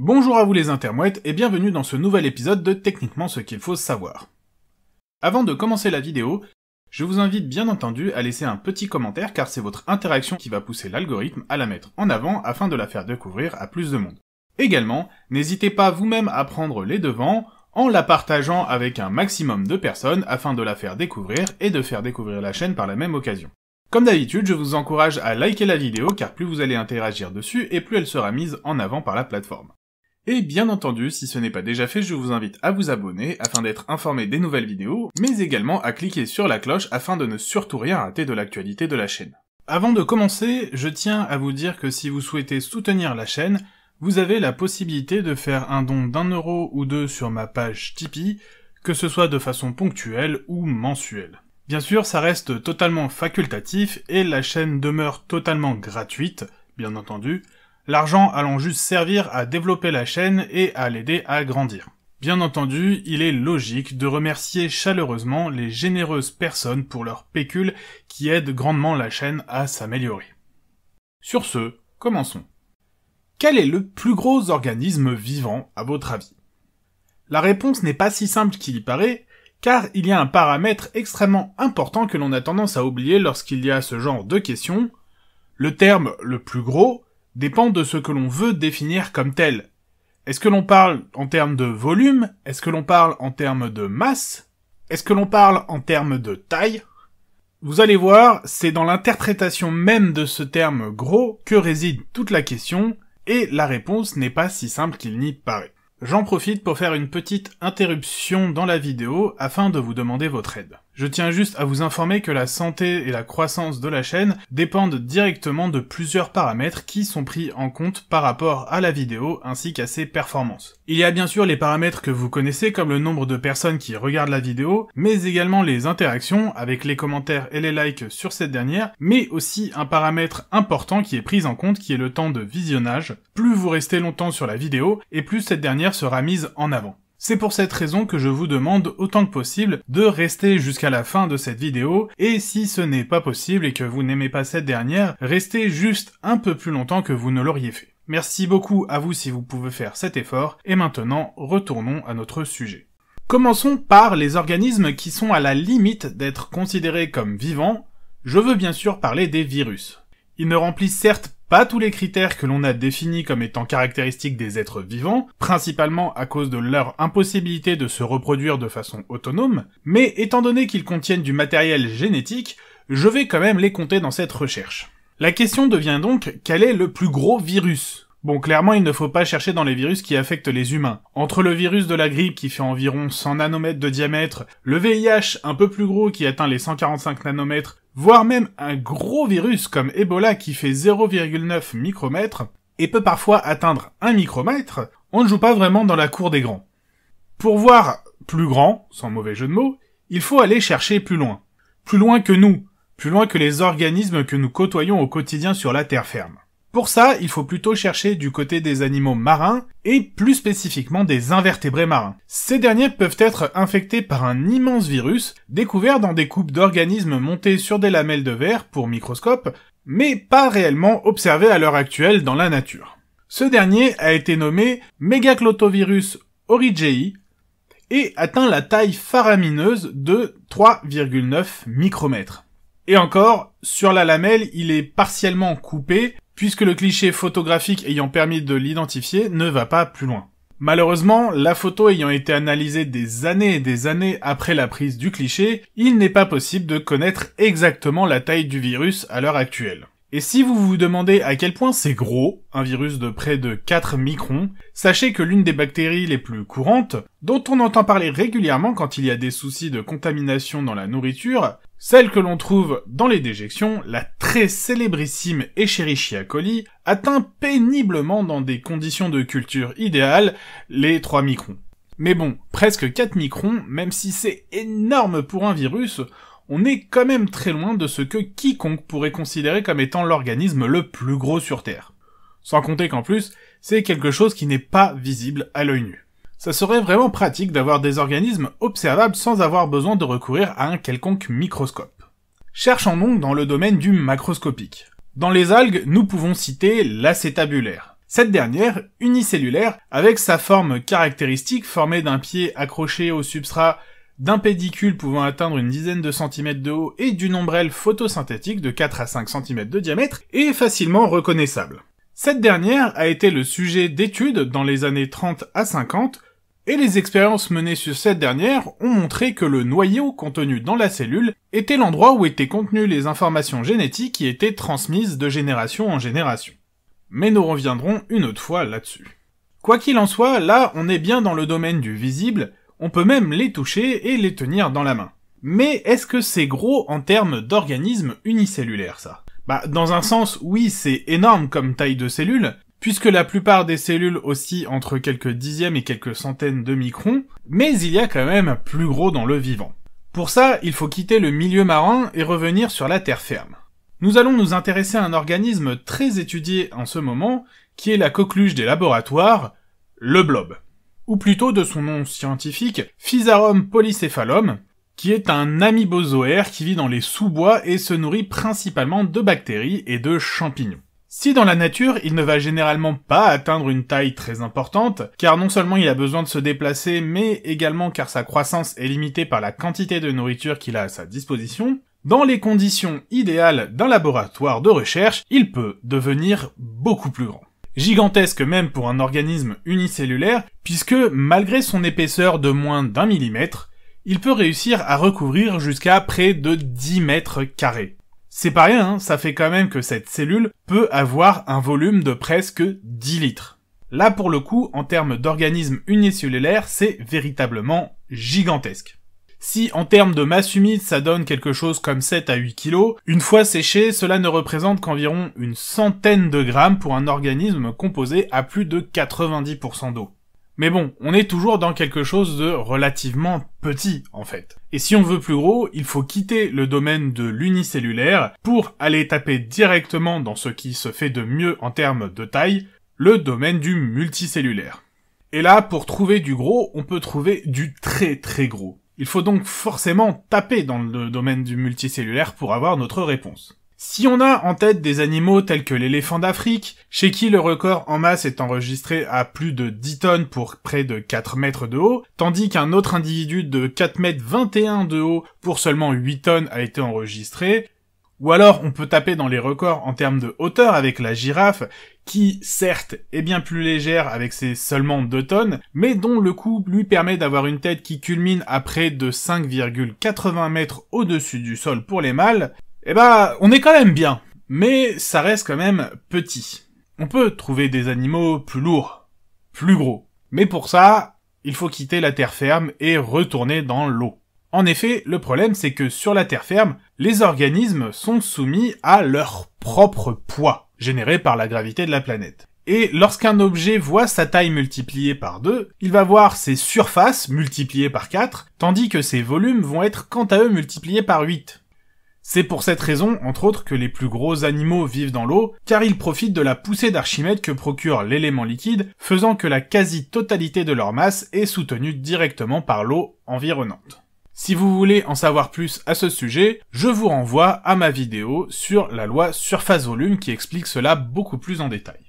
Bonjour à vous les intermouettes et bienvenue dans ce nouvel épisode de Techniquement ce qu'il faut savoir. Avant de commencer la vidéo, je vous invite bien entendu à laisser un petit commentaire car c'est votre interaction qui va pousser l'algorithme à la mettre en avant afin de la faire découvrir à plus de monde. Également, n'hésitez pas vous-même à prendre les devants en la partageant avec un maximum de personnes afin de la faire découvrir et de faire découvrir la chaîne par la même occasion. Comme d'habitude, je vous encourage à liker la vidéo car plus vous allez interagir dessus et plus elle sera mise en avant par la plateforme. Et bien entendu, si ce n'est pas déjà fait, je vous invite à vous abonner afin d'être informé des nouvelles vidéos, mais également à cliquer sur la cloche afin de ne surtout rien rater de l'actualité de la chaîne. Avant de commencer, je tiens à vous dire que si vous souhaitez soutenir la chaîne, vous avez la possibilité de faire un don d'1€ ou 2 sur ma page Tipeee, que ce soit de façon ponctuelle ou mensuelle. Bien sûr, ça reste totalement facultatif et la chaîne demeure totalement gratuite, bien entendu, l'argent allant juste servir à développer la chaîne et à l'aider à grandir. Bien entendu, il est logique de remercier chaleureusement les généreuses personnes pour leur pécule qui aident grandement la chaîne à s'améliorer. Sur ce, commençons. Quel est le plus gros organisme vivant à votre avis? La réponse n'est pas si simple qu'il y paraît, car il y a un paramètre extrêmement important que l'on a tendance à oublier lorsqu'il y a ce genre de questions. Le terme « le plus gros » dépend de ce que l'on veut définir comme tel. Est-ce que l'on parle en termes de volume? Est-ce que l'on parle en termes de masse? Est-ce que l'on parle en termes de taille? Vous allez voir, c'est dans l'interprétation même de ce terme gros que réside toute la question, et la réponse n'est pas si simple qu'il n'y paraît. J'en profite pour faire une petite interruption dans la vidéo afin de vous demander votre aide. Je tiens juste à vous informer que la santé et la croissance de la chaîne dépendent directement de plusieurs paramètres qui sont pris en compte par rapport à la vidéo ainsi qu'à ses performances. Il y a bien sûr les paramètres que vous connaissez comme le nombre de personnes qui regardent la vidéo, mais également les interactions avec les commentaires et les likes sur cette dernière, mais aussi un paramètre important qui est pris en compte qui est le temps de visionnage. Plus vous restez longtemps sur la vidéo et plus cette dernière sera mise en avant. C'est pour cette raison que je vous demande autant que possible de rester jusqu'à la fin de cette vidéo, et si ce n'est pas possible et que vous n'aimez pas cette dernière, restez juste un peu plus longtemps que vous ne l'auriez fait. Merci beaucoup à vous si vous pouvez faire cet effort, et maintenant, retournons à notre sujet. Commençons par les organismes qui sont à la limite d'être considérés comme vivants. Je veux bien sûr parler des virus. Ils ne remplissent certes pas tous les critères que l'on a définis comme étant caractéristiques des êtres vivants, principalement à cause de leur impossibilité de se reproduire de façon autonome, mais étant donné qu'ils contiennent du matériel génétique, je vais quand même les compter dans cette recherche. La question devient donc, quel est le plus gros virus? Bon, clairement, il ne faut pas chercher dans les virus qui affectent les humains. Entre le virus de la grippe qui fait environ 100 nanomètres de diamètre, le VIH un peu plus gros qui atteint les 145 nanomètres, voire même un gros virus comme Ebola qui fait 0,9 micromètres, et peut parfois atteindre 1 micromètre, on ne joue pas vraiment dans la cour des grands. Pour voir plus grand, sans mauvais jeu de mots, il faut aller chercher plus loin. Plus loin que nous, plus loin que les organismes que nous côtoyons au quotidien sur la terre ferme. Pour ça, il faut plutôt chercher du côté des animaux marins, et plus spécifiquement des invertébrés marins. Ces derniers peuvent être infectés par un immense virus, découvert dans des coupes d'organismes montés sur des lamelles de verre pour microscope, mais pas réellement observés à l'heure actuelle dans la nature. Ce dernier a été nommé Megaclotovirus oryzei, et atteint la taille faramineuse de 3,9 micromètres. Et encore, sur la lamelle, il est partiellement coupé, puisque le cliché photographique ayant permis de l'identifier ne va pas plus loin. Malheureusement, la photo ayant été analysée des années et des années après la prise du cliché, il n'est pas possible de connaître exactement la taille du virus à l'heure actuelle. Et si vous vous demandez à quel point c'est gros, un virus de près de 4 microns, sachez que l'une des bactéries les plus courantes, dont on entend parler régulièrement quand il y a des soucis de contamination dans la nourriture, celle que l'on trouve dans les déjections, la très célébrissime Escherichia coli, atteint péniblement dans des conditions de culture idéales les 3 microns. Mais bon, presque 4 microns, même si c'est énorme pour un virus, on est quand même très loin de ce que quiconque pourrait considérer comme étant l'organisme le plus gros sur Terre. Sans compter qu'en plus, c'est quelque chose qui n'est pas visible à l'œil nu. Ça serait vraiment pratique d'avoir des organismes observables sans avoir besoin de recourir à un quelconque microscope. Cherchons donc dans le domaine du macroscopique. Dans les algues, nous pouvons citer l'acétabulaire. Cette dernière, unicellulaire, avec sa forme caractéristique formée d'un pied accroché au substrat, d'un pédicule pouvant atteindre une dizaine de centimètres de haut et d'une ombrelle photosynthétique de 4 à 5 cm de diamètre, est facilement reconnaissable. Cette dernière a été le sujet d'études dans les années 30 à 50, et les expériences menées sur cette dernière ont montré que le noyau contenu dans la cellule était l'endroit où étaient contenues les informations génétiques qui étaient transmises de génération en génération. Mais nous reviendrons une autre fois là-dessus. Quoi qu'il en soit, là on est bien dans le domaine du visible, on peut même les toucher et les tenir dans la main. Mais est-ce que c'est gros en termes d'organismes unicellulaires ça ? Dans un sens, oui, c'est énorme comme taille de cellule, puisque la plupart des cellules oscillent entre quelques dixièmes et quelques centaines de microns, mais il y a quand même plus gros dans le vivant. Pour ça, il faut quitter le milieu marin et revenir sur la terre ferme. Nous allons nous intéresser à un organisme très étudié en ce moment, qui est la coqueluche des laboratoires, le blob. Ou plutôt de son nom scientifique, Physarum polycephalum, qui est un amibozoaire qui vit dans les sous-bois et se nourrit principalement de bactéries et de champignons. Si dans la nature, il ne va généralement pas atteindre une taille très importante, car non seulement il a besoin de se déplacer, mais également car sa croissance est limitée par la quantité de nourriture qu'il a à sa disposition, dans les conditions idéales d'un laboratoire de recherche, il peut devenir beaucoup plus grand. Gigantesque même pour un organisme unicellulaire, puisque malgré son épaisseur de moins d'1 millimètre, il peut réussir à recouvrir jusqu'à près de 10 mètres carrés. C'est pas rien, ça fait quand même que cette cellule peut avoir un volume de presque 10 litres. Là pour le coup, en termes d'organisme unicellulaire, c'est véritablement gigantesque. Si en termes de masse humide ça donne quelque chose comme 7 à 8 kg, une fois séché, cela ne représente qu'environ une centaine de grammes pour un organisme composé à plus de 90% d'eau. Mais bon, on est toujours dans quelque chose de relativement petit, en fait. Et si on veut plus gros, il faut quitter le domaine de l'unicellulaire pour aller taper directement dans ce qui se fait de mieux en termes de taille, le domaine du multicellulaire. Et là, pour trouver du gros, on peut trouver du très très gros. Il faut donc forcément taper dans le domaine du multicellulaire pour avoir notre réponse. Si on a en tête des animaux tels que l'éléphant d'Afrique, chez qui le record en masse est enregistré à plus de 10 tonnes pour près de 4 mètres de haut, tandis qu'un autre individu de 4 mètres 21 de haut pour seulement 8 tonnes a été enregistré, ou alors on peut taper dans les records en termes de hauteur avec la girafe, qui certes est bien plus légère avec ses seulement 2 tonnes, mais dont le coût lui permet d'avoir une tête qui culmine à près de 5,80 mètres au-dessus du sol pour les mâles. On est quand même bien, mais ça reste quand même petit. On peut trouver des animaux plus lourds, plus gros, mais pour ça, il faut quitter la terre ferme et retourner dans l'eau. En effet, le problème c'est que sur la terre ferme, les organismes sont soumis à leur propre poids, généré par la gravité de la planète. Et lorsqu'un objet voit sa taille multipliée par 2, il va voir ses surfaces multipliées par 4, tandis que ses volumes vont être quant à eux multipliés par 8. C'est pour cette raison, entre autres, que les plus gros animaux vivent dans l'eau, car ils profitent de la poussée d'Archimède que procure l'élément liquide, faisant que la quasi-totalité de leur masse est soutenue directement par l'eau environnante. Si vous voulez en savoir plus à ce sujet, je vous renvoie à ma vidéo sur la loi surface-volume qui explique cela beaucoup plus en détail.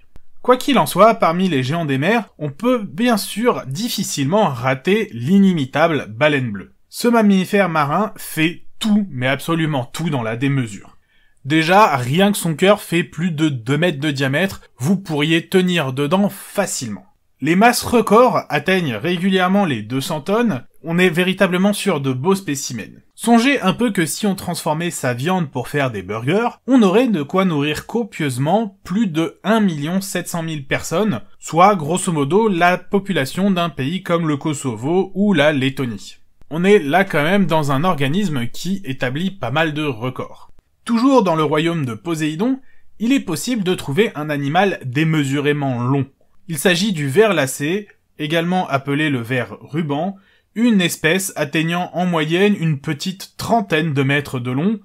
Quoi qu'il en soit, parmi les géants des mers, on peut bien sûr difficilement rater l'inimitable baleine bleue. Ce mammifère marin fait tout, mais absolument tout dans la démesure. Déjà, rien que son cœur fait plus de 2 mètres de diamètre, vous pourriez tenir dedans facilement. Les masses records atteignent régulièrement les 200 tonnes, on est véritablement sur de beaux spécimens. Songez un peu que si on transformait sa viande pour faire des burgers, on aurait de quoi nourrir copieusement plus de 1 700 000 personnes, soit grosso modo la population d'un pays comme le Kosovo ou la Lettonie. On est là quand même dans un organisme qui établit pas mal de records. Toujours dans le royaume de Poséidon, il est possible de trouver un animal démesurément long. Il s'agit du ver lacé, également appelé le ver ruban, une espèce atteignant en moyenne une petite trentaine de mètres de long,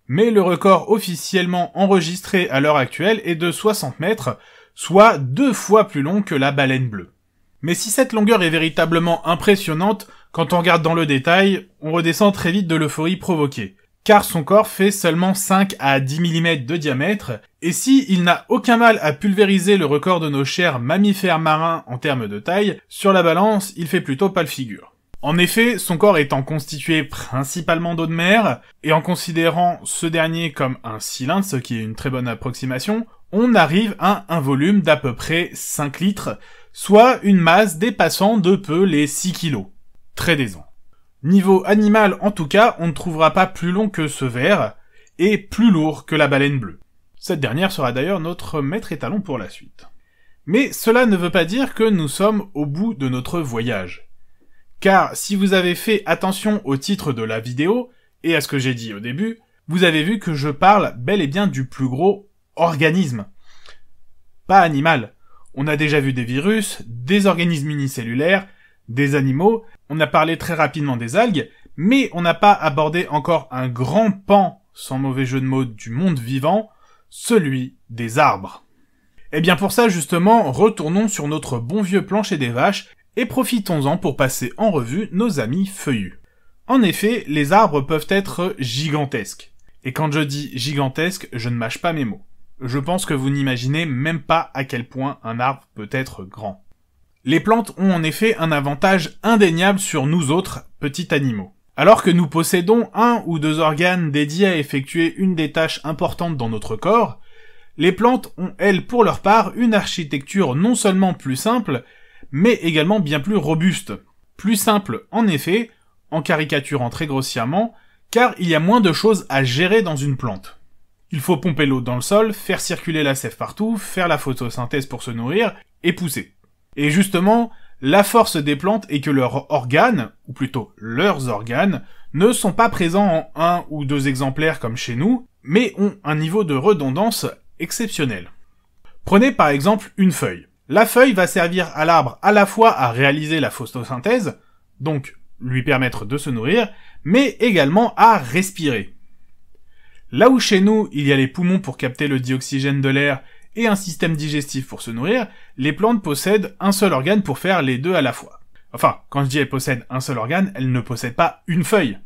mais le record officiellement enregistré à l'heure actuelle est de 60 mètres, soit 2 fois plus long que la baleine bleue. Mais si cette longueur est véritablement impressionnante, quand on regarde dans le détail, on redescend très vite de l'euphorie provoquée. car son corps fait seulement 5 à 10 mm de diamètre, et si il n'a aucun mal à pulvériser le record de nos chers mammifères marins en termes de taille, sur la balance, il fait plutôt pas le figure. En effet, son corps étant constitué principalement d'eau de mer, et en considérant ce dernier comme un cylindre, ce qui est une très bonne approximation, on arrive à un volume d'à peu près 5 litres, soit une masse dépassant de peu les 6 kg. Très décent. Niveau animal, en tout cas, on ne trouvera pas plus long que ce ver, et plus lourd que la baleine bleue. Cette dernière sera d'ailleurs notre maître étalon pour la suite. Mais cela ne veut pas dire que nous sommes au bout de notre voyage. Car si vous avez fait attention au titre de la vidéo, et à ce que j'ai dit au début, vous avez vu que je parle bel et bien du plus gros organisme. Pas animal. On a déjà vu des virus, des organismes unicellulaires, des animaux, on a parlé très rapidement des algues, mais on n'a pas abordé encore un grand pan, sans mauvais jeu de mots, du monde vivant, celui des arbres. Et bien pour ça justement, retournons sur notre bon vieux plancher des vaches, et profitons-en pour passer en revue nos amis feuillus. En effet, les arbres peuvent être gigantesques. Et quand je dis gigantesque, je ne mâche pas mes mots. Je pense que vous n'imaginez même pas à quel point un arbre peut être grand. Les plantes ont en effet un avantage indéniable sur nous autres, petits animaux. Alors que nous possédons 1 ou 2 organes dédiés à effectuer une des tâches importantes dans notre corps, les plantes ont, elles, pour leur part, une architecture non seulement plus simple, mais également bien plus robuste. Plus simple, en effet, en caricaturant très grossièrement, car il y a moins de choses à gérer dans une plante. Il faut pomper l'eau dans le sol, faire circuler la sève partout, faire la photosynthèse pour se nourrir, et pousser. Et justement, la force des plantes est que leurs organes, ou plutôt leurs organes, ne sont pas présents en 1 ou 2 exemplaires comme chez nous, mais ont un niveau de redondance exceptionnel. Prenez par exemple une feuille. La feuille va servir à l'arbre à la fois à réaliser la photosynthèse, donc lui permettre de se nourrir, mais également à respirer. Là où chez nous, il y a les poumons pour capter le dioxygène de l'air et un système digestif pour se nourrir, les plantes possèdent un seul organe pour faire les deux à la fois. Enfin, quand je dis elles possèdent un seul organe, elles ne possèdent pas une feuille.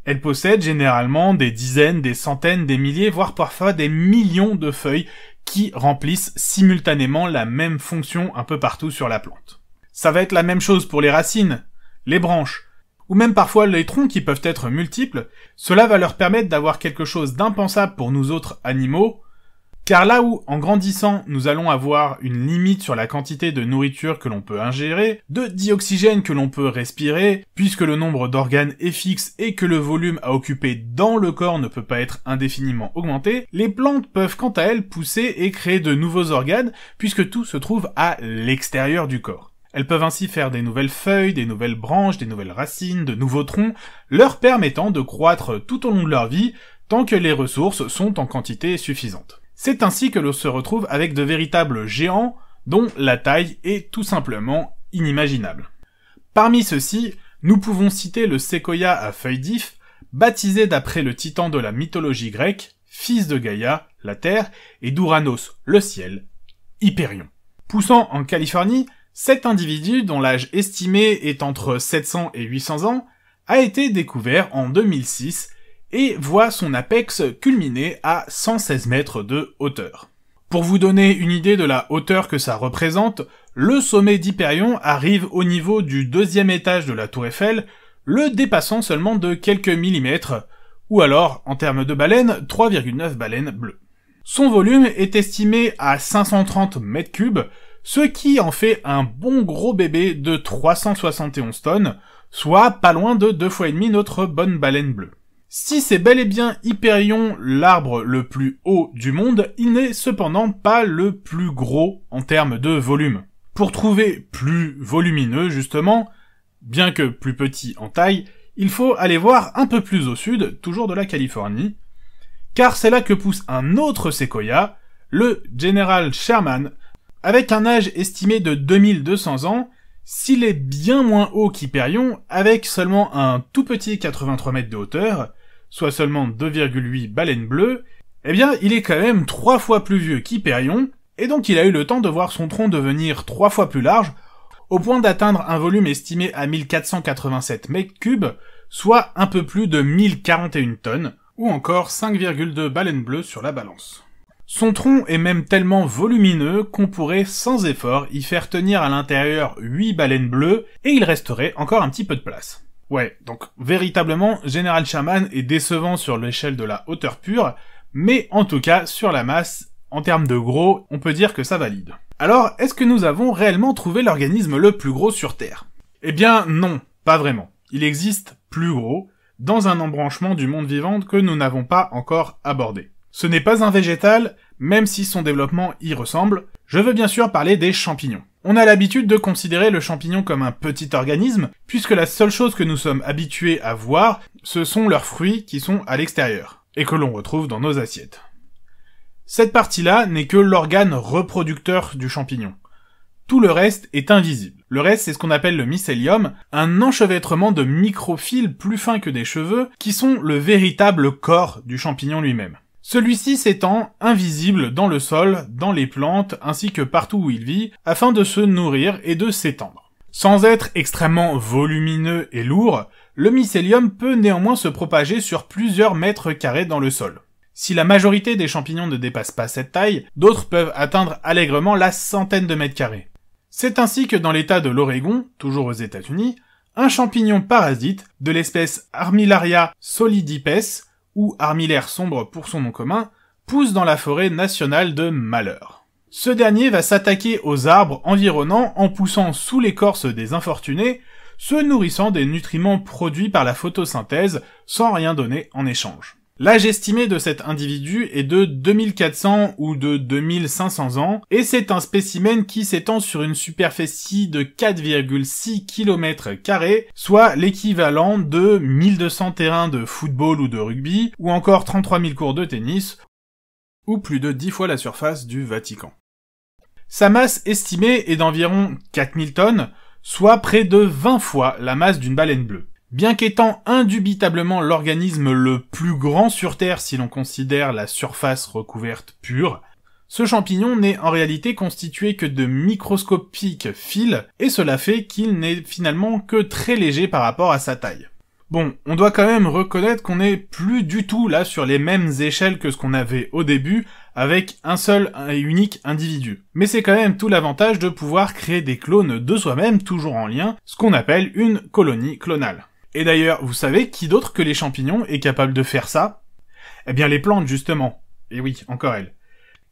Elles possèdent généralement des dizaines, des centaines, des milliers, voire parfois des millions de feuilles qui remplissent simultanément la même fonction un peu partout sur la plante. Ça va être la même chose pour les racines, les branches, ou même parfois les troncs qui peuvent être multiples. Cela va leur permettre d'avoir quelque chose d'impensable pour nous autres animaux, car là où, en grandissant, nous allons avoir une limite sur la quantité de nourriture que l'on peut ingérer, de dioxygène que l'on peut respirer, puisque le nombre d'organes est fixe et que le volume à occuper dans le corps ne peut pas être indéfiniment augmenté, les plantes peuvent quant à elles pousser et créer de nouveaux organes, puisque tout se trouve à l'extérieur du corps. Elles peuvent ainsi faire des nouvelles feuilles, des nouvelles branches, des nouvelles racines, de nouveaux troncs, leur permettant de croître tout au long de leur vie, tant que les ressources sont en quantité suffisante. C'est ainsi que l'on se retrouve avec de véritables géants, dont la taille est tout simplement inimaginable. Parmi ceux-ci, nous pouvons citer le séquoia à feuilles d'if, baptisé d'après le titan de la mythologie grecque, fils de Gaïa, la terre, et d'Ouranos, le ciel, Hyperion. Poussant en Californie, cet individu, dont l'âge estimé est entre 700 et 800 ans, a été découvert en 2006, et voit son apex culminer à 116 mètres de hauteur. Pour vous donner une idée de la hauteur que ça représente, le sommet d'Hyperion arrive au niveau du 2e étage de la Tour Eiffel, le dépassant seulement de quelques millimètres, ou alors, en termes de baleines, 3,9 baleines bleues. Son volume est estimé à 530 mètres cubes, ce qui en fait un bon gros bébé de 371 tonnes, soit pas loin de 2 fois et demi notre bonne baleine bleue. Si c'est bel et bien Hyperion l'arbre le plus haut du monde, il n'est cependant pas le plus gros en termes de volume. Pour trouver plus volumineux justement, bien que plus petit en taille, il faut aller voir un peu plus au sud, toujours de la Californie, car c'est là que pousse un autre séquoia, le General Sherman, avec un âge estimé de 2200 ans, s'il est bien moins haut qu'Hyperion, avec seulement un tout petit 83 mètres de hauteur, soit seulement 2,8 baleines bleues, eh bien il est quand même 3 fois plus vieux qu'Hyperion, et donc il a eu le temps de voir son tronc devenir 3 fois plus large, au point d'atteindre un volume estimé à 1487 mètres cubes, soit un peu plus de 1041 tonnes, ou encore 5,2 baleines bleues sur la balance. Son tronc est même tellement volumineux qu'on pourrait sans effort y faire tenir à l'intérieur 8 baleines bleues et il resterait encore un petit peu de place. Ouais, donc véritablement, General Sherman est décevant sur l'échelle de la hauteur pure, mais en tout cas, sur la masse, en termes de gros, on peut dire que ça valide. Alors, est-ce que nous avons réellement trouvé l'organisme le plus gros sur Terre? Eh bien non, pas vraiment. Il existe plus gros, dans un embranchement du monde vivant que nous n'avons pas encore abordé. Ce n'est pas un végétal, même si son développement y ressemble. Je veux bien sûr parler des champignons. On a l'habitude de considérer le champignon comme un petit organisme, puisque la seule chose que nous sommes habitués à voir, ce sont leurs fruits qui sont à l'extérieur, et que l'on retrouve dans nos assiettes. Cette partie-là n'est que l'organe reproducteur du champignon. Tout le reste est invisible. Le reste, c'est ce qu'on appelle le mycélium, un enchevêtrement de microfils plus fins que des cheveux, qui sont le véritable corps du champignon lui-même. Celui-ci s'étend invisible dans le sol, dans les plantes, ainsi que partout où il vit, afin de se nourrir et de s'étendre. Sans être extrêmement volumineux et lourd, le mycélium peut néanmoins se propager sur plusieurs mètres carrés dans le sol. Si la majorité des champignons ne dépassent pas cette taille, d'autres peuvent atteindre allègrement la centaine de mètres carrés. C'est ainsi que dans l'état de l'Oregon, toujours aux États-Unis, un champignon parasite de l'espèce Armillaria solidipes, ou armillaire sombre pour son nom commun, pousse dans la forêt nationale de Malheur. Ce dernier va s'attaquer aux arbres environnants en poussant sous l'écorce des infortunés, se nourrissant des nutriments produits par la photosynthèse sans rien donner en échange. L'âge estimé de cet individu est de 2400 ou de 2500 ans, et c'est un spécimen qui s'étend sur une superficie de 4,6 km², soit l'équivalent de 1200 terrains de football ou de rugby, ou encore 33 000 cours de tennis, ou plus de 10 fois la surface du Vatican. Sa masse estimée est d'environ 4000 tonnes, soit près de 20 fois la masse d'une baleine bleue. Bien qu'étant indubitablement l'organisme le plus grand sur Terre si l'on considère la surface recouverte pure, ce champignon n'est en réalité constitué que de microscopiques fils, et cela fait qu'il n'est finalement que très léger par rapport à sa taille. Bon, on doit quand même reconnaître qu'on n'est plus du tout là sur les mêmes échelles que ce qu'on avait au début, avec un seul et unique individu. Mais c'est quand même tout l'avantage de pouvoir créer des clones de soi-même, toujours en lien, ce qu'on appelle une colonie clonale. Et d'ailleurs, vous savez qui d'autre que les champignons est capable de faire ça? Eh bien les plantes, justement. Et oui, encore elles.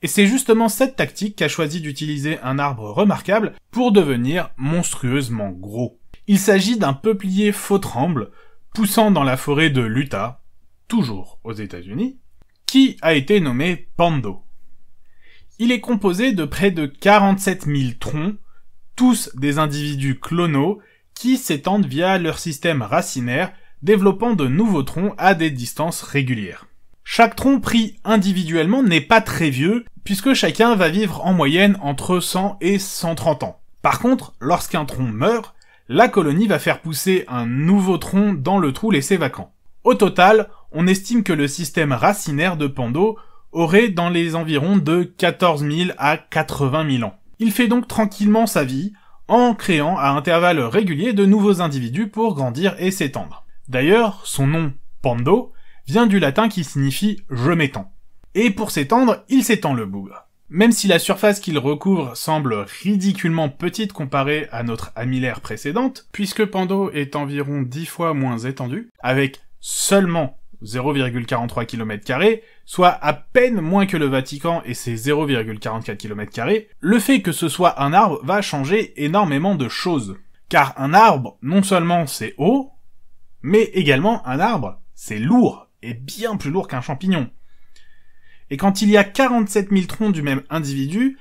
Et c'est justement cette tactique qu'a choisi d'utiliser un arbre remarquable pour devenir monstrueusement gros. Il s'agit d'un peuplier faux-tremble, poussant dans la forêt de l'Utah, toujours aux États-Unis, qui a été nommé Pando. Il est composé de près de 47 000 troncs, tous des individus clonaux, qui s'étendent via leur système racinaire, développant de nouveaux troncs à des distances régulières. Chaque tronc pris individuellement n'est pas très vieux, puisque chacun va vivre en moyenne entre 100 et 130 ans. Par contre, lorsqu'un tronc meurt, la colonie va faire pousser un nouveau tronc dans le trou laissé vacant. Au total, on estime que le système racinaire de Pando aurait dans les environs de 14 000 à 80 000 ans. Il fait donc tranquillement sa vie, en créant à intervalles réguliers de nouveaux individus pour grandir et s'étendre. D'ailleurs, son nom, Pando, vient du latin qui signifie « je m'étends ». Et pour s'étendre, il s'étend le bougre. Même si la surface qu'il recouvre semble ridiculement petite comparée à notre amillaire précédente, puisque Pando est environ 10 fois moins étendu, avec seulement 0,43 km², soit à peine moins que le Vatican et ses 0,44 km², le fait que ce soit un arbre va changer énormément de choses. Car un arbre, non seulement c'est haut, mais également un arbre, c'est lourd, et bien plus lourd qu'un champignon. Et quand il y a 47 000 troncs du même individu,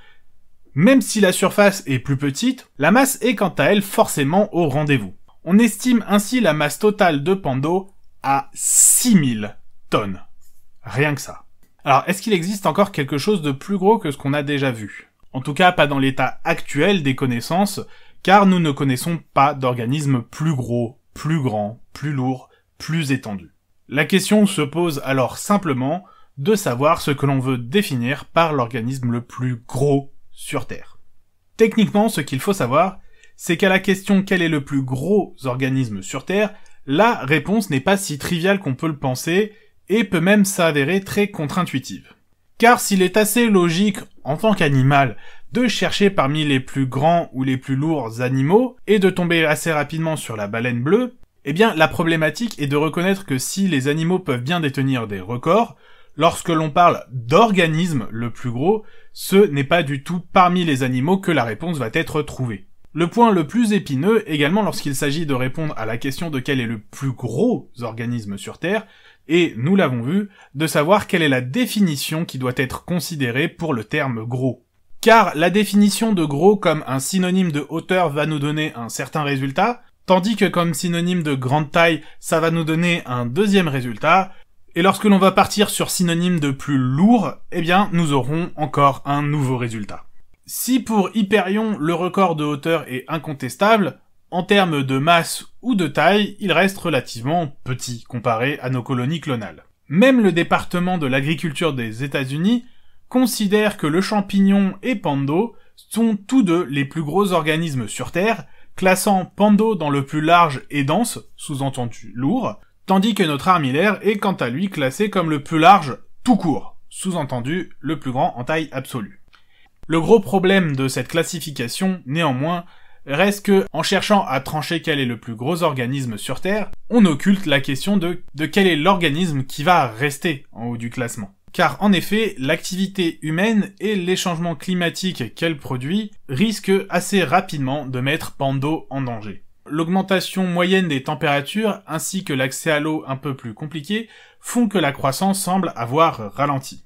même si la surface est plus petite, la masse est quant à elle forcément au rendez-vous. On estime ainsi la masse totale de Pando à 6000 tonnes. Rien que ça. Alors, est-ce qu'il existe encore quelque chose de plus gros que ce qu'on a déjà vu? En tout cas, pas dans l'état actuel des connaissances, car nous ne connaissons pas d'organismes plus gros, plus grands, plus lourds, plus étendus. La question se pose alors simplement de savoir ce que l'on veut définir par l'organisme le plus gros sur Terre. Techniquement, ce qu'il faut savoir, c'est qu'à la question quel est le plus gros organisme sur Terre, la réponse n'est pas si triviale qu'on peut le penser, et peut même s'avérer très contre-intuitive. Car s'il est assez logique, en tant qu'animal, de chercher parmi les plus grands ou les plus lourds animaux, et de tomber assez rapidement sur la baleine bleue, eh bien la problématique est de reconnaître que si les animaux peuvent bien détenir des records, lorsque l'on parle d'organisme le plus gros, ce n'est pas du tout parmi les animaux que la réponse va être trouvée. Le point le plus épineux, également lorsqu'il s'agit de répondre à la question de quel est le plus gros organisme sur Terre, et, nous l'avons vu, de savoir quelle est la définition qui doit être considérée pour le terme gros. Car la définition de gros comme un synonyme de hauteur va nous donner un certain résultat, tandis que comme synonyme de grande taille, ça va nous donner un deuxième résultat, et lorsque l'on va partir sur synonyme de plus lourd, eh bien, nous aurons encore un nouveau résultat. Si pour Hyperion, le record de hauteur est incontestable, en termes de masse ou de taille, il reste relativement petit comparé à nos colonies clonales. Même le département de l'agriculture des États-Unis considère que le champignon et Pando sont tous deux les plus gros organismes sur Terre, classant Pando dans le plus large et dense, sous-entendu lourd, tandis que notre armillaire est quant à lui classé comme le plus large tout court, sous-entendu le plus grand en taille absolue. Le gros problème de cette classification, néanmoins, reste que, en cherchant à trancher quel est le plus gros organisme sur Terre, on occulte la question de quel est l'organisme qui va rester en haut du classement. Car en effet, l'activité humaine et les changements climatiques qu'elle produit risquent assez rapidement de mettre Pando en danger. L'augmentation moyenne des températures ainsi que l'accès à l'eau un peu plus compliqué font que la croissance semble avoir ralenti.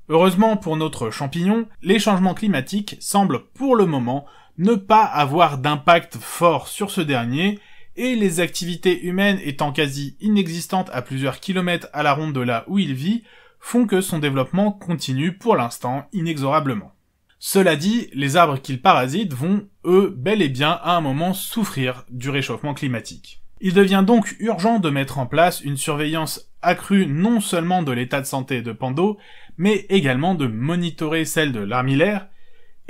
Heureusement pour notre champignon, les changements climatiques semblent pour le moment ne pas avoir d'impact fort sur ce dernier, et les activités humaines étant quasi inexistantes à plusieurs kilomètres à la ronde de là où il vit, font que son développement continue pour l'instant inexorablement. Cela dit, les arbres qu'il parasite vont, eux, bel et bien à un moment souffrir du réchauffement climatique. Il devient donc urgent de mettre en place une surveillance accrue non seulement de l'état de santé de Pando, mais également de monitorer celle de l'armillaire,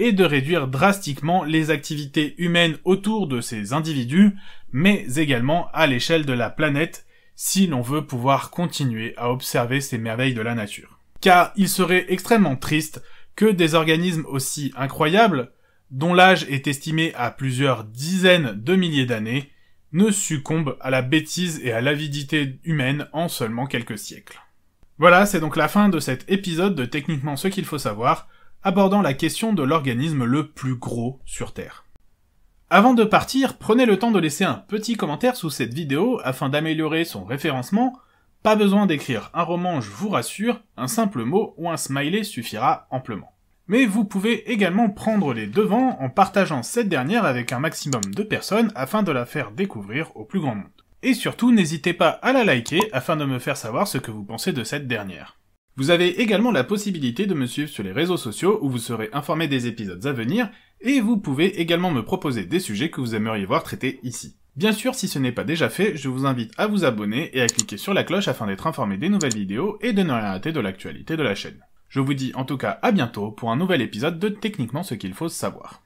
et de réduire drastiquement les activités humaines autour de ces individus, mais également à l'échelle de la planète, si l'on veut pouvoir continuer à observer ces merveilles de la nature. Car il serait extrêmement triste que des organismes aussi incroyables, dont l'âge est estimé à plusieurs dizaines de milliers d'années, ne succombent à la bêtise et à l'avidité humaine en seulement quelques siècles. Voilà, c'est donc la fin de cet épisode de Techniquement ce qu'il faut savoir, abordant la question de l'organisme le plus gros sur Terre. Avant de partir, prenez le temps de laisser un petit commentaire sous cette vidéo afin d'améliorer son référencement. Pas besoin d'écrire un roman, je vous rassure, un simple mot ou un smiley suffira amplement. Mais vous pouvez également prendre les devants en partageant cette dernière avec un maximum de personnes afin de la faire découvrir au plus grand monde. Et surtout, n'hésitez pas à la liker afin de me faire savoir ce que vous pensez de cette dernière. Vous avez également la possibilité de me suivre sur les réseaux sociaux où vous serez informé des épisodes à venir, et vous pouvez également me proposer des sujets que vous aimeriez voir traités ici. Bien sûr, si ce n'est pas déjà fait, je vous invite à vous abonner et à cliquer sur la cloche afin d'être informé des nouvelles vidéos et de ne rien rater de l'actualité de la chaîne. Je vous dis en tout cas à bientôt pour un nouvel épisode de Techniquement ce qu'il faut savoir.